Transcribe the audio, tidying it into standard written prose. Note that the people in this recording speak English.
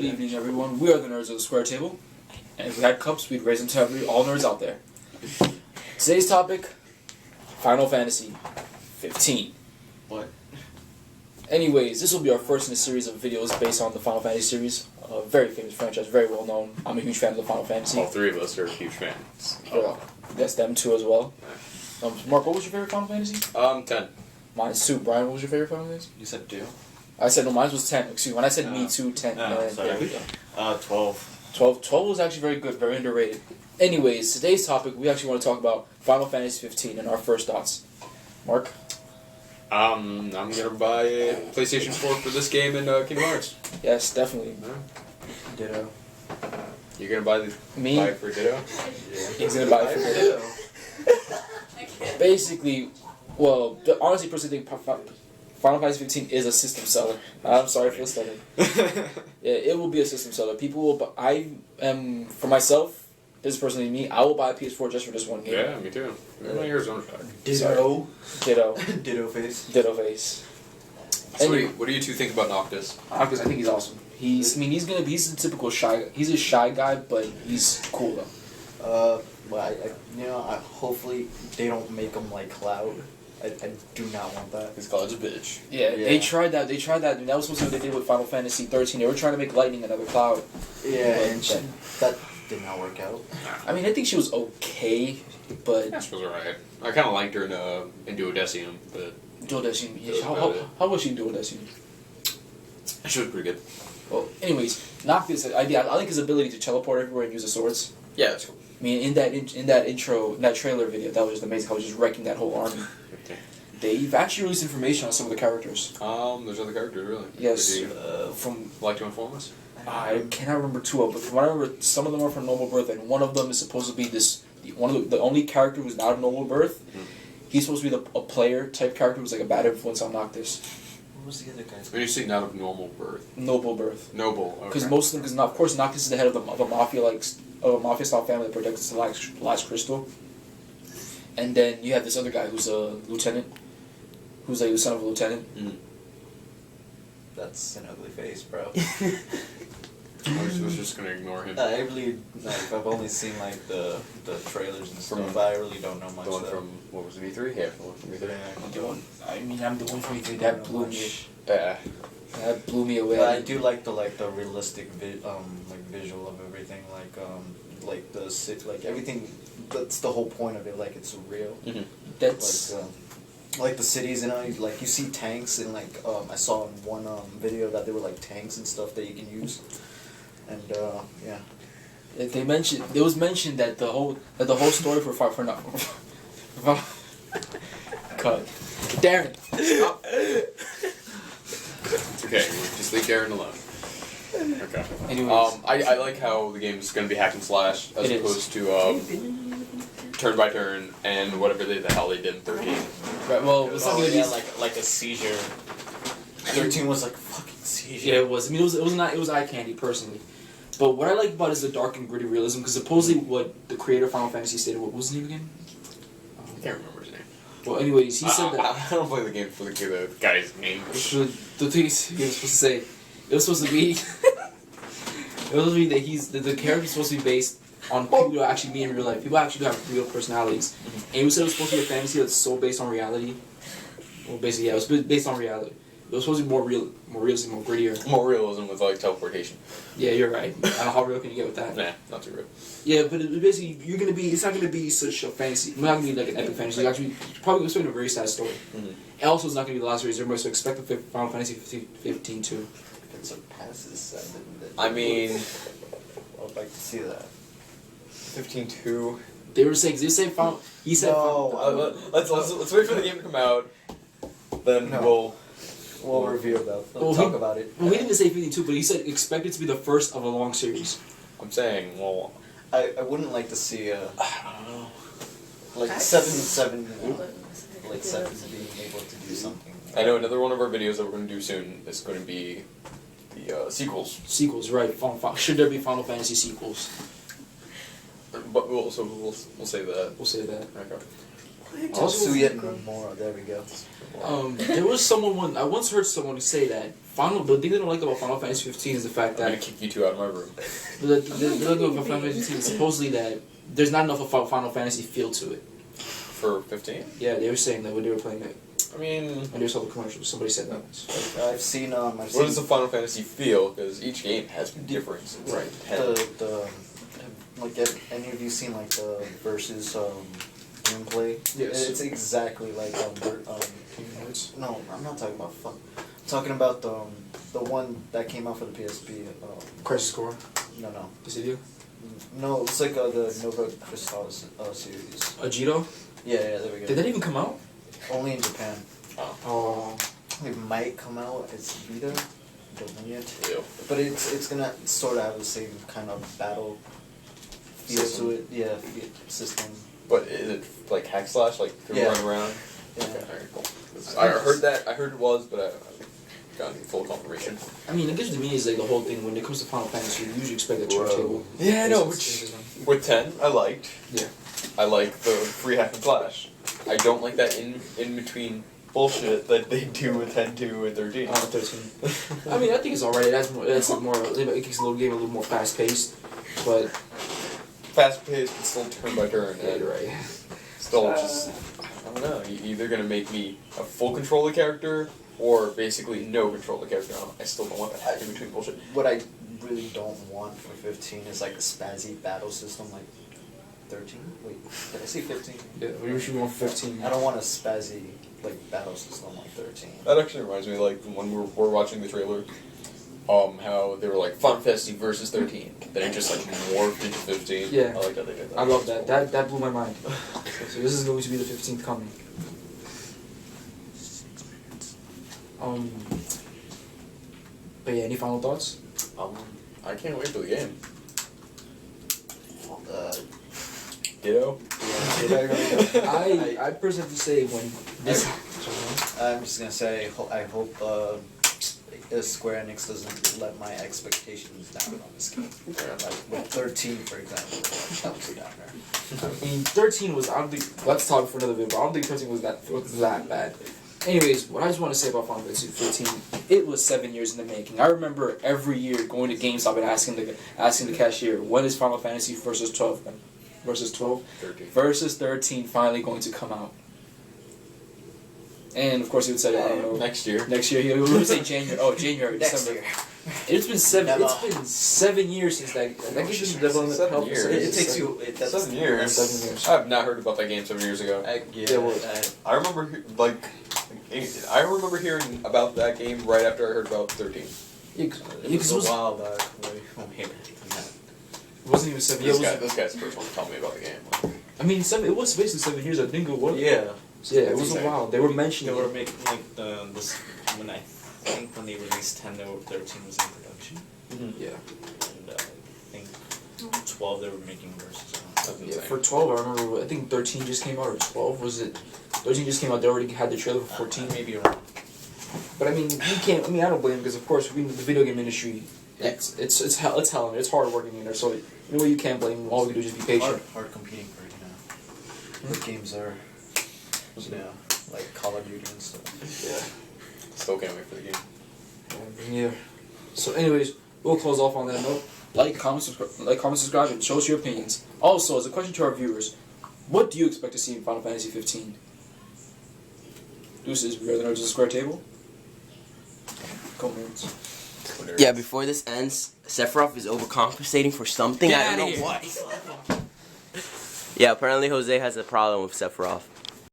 Good evening, everyone. We are the Nerds of the Square Table. And if we had cups, we'd raise them to all nerds out there. Today's topic, Final Fantasy 15. What? Anyways, this will be our first in a series of videos based on the Final Fantasy series. A very famous franchise, very well known. I'm a huge fan of the Final Fantasy. All three of us are huge fans. That's them too as well. Mark, what was your favorite Final Fantasy? 10. Mine's 2. Bryan, what was your favorite Final Fantasy? You said 2? I said, no, mine was 10. Excuse me, when I said me too, 10. Sorry. There we go. 12. 12 was actually very good, very underrated. Anyways, today's topic, we actually want to talk about Final Fantasy 15 and our first thoughts. Mark? I'm gonna buy a PlayStation 4 for this game and Kingdom Hearts. Yes, definitely. Ditto. You're gonna buy it for Ditto? Yeah. He's gonna buy it for Ditto. Basically, well, honestly, personally think Final Fantasy 15 is a system seller. I'm sorry for the stuttering. Yeah, it will be a system seller. People will, but I am, for myself, this is personally me, I will buy a PS4 just for this one game. Yeah, me too. Everyone here's own fact. Ditto. Ditto. Ditto face. Ditto face. So what do you two think about Noctis? Noctis, I think he's awesome. He's the typical shy. He's a shy guy, but he's cool though. Well, hopefully they don't make him like Cloud. I do not want that. Because Cloud's a bitch. Yeah, they tried that. And that was supposed to be what they did with Final Fantasy 13. They were trying to make Lightning another Cloud. Yeah, and that did not work out. I mean, I think she was okay, but She was alright. I kind of liked her in Duodecium, but Duodecium. Yeah, how was she in Duodecium? she was pretty good. Well, anyways, Noctis. I like his ability to teleport everywhere and use the swords. Yeah, that's cool. I mean, in that trailer video, that was just amazing. How he was just wrecking that whole army. Okay. They've actually released information on some of the characters. There's other characters, really. Yes. From like to inform us? I cannot remember two of them, but from what I remember, some of them are from Noble Birth, and one of them is supposed to be the only character who's not of Noble Birth. Mm-hmm. He's supposed to be a player type character who's like a bad influence on Noctis. What was the other guy's? When you say not of normal birth. Noble Birth. Noble. Because most of them, of course, Noctis is the head of a mafia style family that protects the last crystal. And then you have this other guy who's a lieutenant, who's like the son of a lieutenant. Mm. That's an ugly face, bro. I was just gonna ignore him. I really I've only seen like the trailers and stuff. But I really don't know much. The one from what was it, E3? Yeah, the one from E3. I'm the one from E3 that blew me. Yeah. That blew me away. But I do like the realistic visual of everything, like the everything. That's the whole point of it. Like it's real. Mm-hmm. That's like the cities, like you see tanks and I saw in one video that there were like tanks and stuff that you can use, and yeah. It was mentioned that the whole story for cut. Darren, stop. It's okay. We'll just leave Darren alone. Okay. Anyways. I like how the game's gonna be hack and slash as opposed to turn by turn and whatever the hell they did in 13. Right. Well, it's not gonna be like a seizure. 13 was like a fucking seizure. Yeah, it was. I mean, it was eye candy personally. But what I like about it is the dark and gritty realism, because supposedly what the creator of Final Fantasy stated, what was his name again? I can't remember his name. Well, anyways, he said that. I don't play the game for the guy's name. The thing he was supposed to say, it was supposed to be. It was supposed to be that the character's supposed to be based on people who actually meet in real life. People actually have real personalities. And he said it was supposed to be a fantasy that's so based on reality. Well, basically, yeah, it was based on reality. It was supposed to be more realistic, more grittier. More realism with teleportation. Yeah, you're right. I don't know how real can you get with that. Nah, not too real. Yeah, but basically, it's not gonna be such a fantasy. It's not gonna be like an epic fantasy. You're probably expecting a very sad story. Mm-hmm. And also, it's not gonna be the last series. Everybody, so expect the Final Fantasy 15 too. If it surpasses 7, then I mean, I would like to see that. 15-2. They were saying, Final. He said. No, let's wait for the game to come out. Then we'll review about it. Well, he didn't say 52, but he said expect it to be the first of a long series. I'm saying, well, I wouldn't like to see I don't know. like seven being able to do something. I know another one of our videos that we're going to do soon is going to be the sequels. Sequels, right? Should there be Final Fantasy sequels? But we'll say that. We'll say that. Okay. Also, Tetsuya Nomura. There we go. there was someone I once heard someone say that the thing they don't like about Final Fantasy 15 is the fact I'm gonna that kick you two out of my room. the thing about Final Fantasy 15 is supposedly that there's not enough of a Final Fantasy feel to it. For 15? Yeah, they were saying that when they were playing it. I mean, When they saw the commercials, somebody said that. I've seen what does the Final Fantasy feel? Because each game has different. Right. Like any of you seen like the versus gameplay? Yes. It's exactly like no, I'm not talking about I'm talking about the one that came out for the PSP. Crisis Core. No. Is it you? No, it's like the Nova Crystal series. Ajito? Yeah, there we go. Did that even come out? Only in Japan. Oh. It might come out as Vita. Don't know yet. Ew. But it's gonna sort of have the same kind of battle feel System. to it. Yeah, system. But is it like hack slash? Like you Yeah. run around? Yeah. Okay, alright, cool. I heard that. I heard it was, but I haven't gotten full confirmation. I mean, I guess to me is like the whole thing when it comes to Final Fantasy, you usually expect a turntable. Yeah, I know. It's- With 10, I liked. Yeah. I like the free hack and slash. I don't like that in between bullshit that they do with 10, 2, and 13. 13. I mean, I think it's alright. That's like more. It keeps the little game a little more fast paced, but Fast paced, but still turn by turn. yeah, And you're right. still just, I don't know. You're either gonna make me a full controller character or basically no controller character. I still don't want that in between bullshit. What I really don't want for 15 is like a spazzy battle system like 13. Wait, did I say 15? Yeah, we usually want 15. I don't want a spazzy like battle system like 13. That actually reminds me, like when we're watching the trailer, how they were like Final Fantasy versus 13, then it just like morphed into 15. Yeah. I like how they did that. I love that. That blew my mind. So this is going to be the 15th coming. But yeah, any final thoughts? I can't wait for the game. Uh, Ditto. I personally have to say when this. I'm just gonna say I hope Square Enix doesn't let my expectations down on this game. Like with 13, for example, that was a downer. I mean, 13 was. I don't think. Let's talk for another bit, but I don't think 13 was that bad. Anyways, what I just want to say about Final Fantasy 15, it was 7 years in the making. I remember every year going to GameStop and asking the cashier, when is Final Fantasy versus 12? Versus 12? 13. Versus 13 finally going to come out. And of course he would say, I don't know. Next year. Next year, he would say January. Oh, January, Next December. year. It's been Never. 7 years since that game's been development 7 hell for years. It takes you. That's 7 years. 7 years. I have not heard about that game 7 years ago. I remember I remember hearing about that game right after I heard about 13. It was a while back. Wait. It wasn't even 7 years. This guy's the first one to tell me about the game. I mean, it was basically 7 years. I think it was. Yeah. Yeah, it was a while. They were mentioning They were it. making like this when when they released 10, 13 was in production, Yeah. and I think 12 they were making versus. That's Yeah, insane. for 12, I remember, I think 13 just came out, or 12, was it? 13 just came out, they already had the trailer for 14. Maybe wrong. But I mean, you can't, I don't blame him, because of course, the video game industry, it's hell in it, it's hard working in there, so in a way you can't blame him, all we can do is just be patient. Hard competing for what games are, like Call of Duty and stuff. Yeah. Still can't wait for the game. Yeah. So anyways, we'll close off on that note. Like, comment, subscribe, and show us your opinions. Also, as a question to our viewers, what do you expect to see in Final Fantasy 15? Deuces, we are the Nerds of the Square Table. Comments. Yeah, before this ends, Sephiroth is overcompensating for something. Get I don't outta know here. what. Yeah, apparently Jose has a problem with Sephiroth.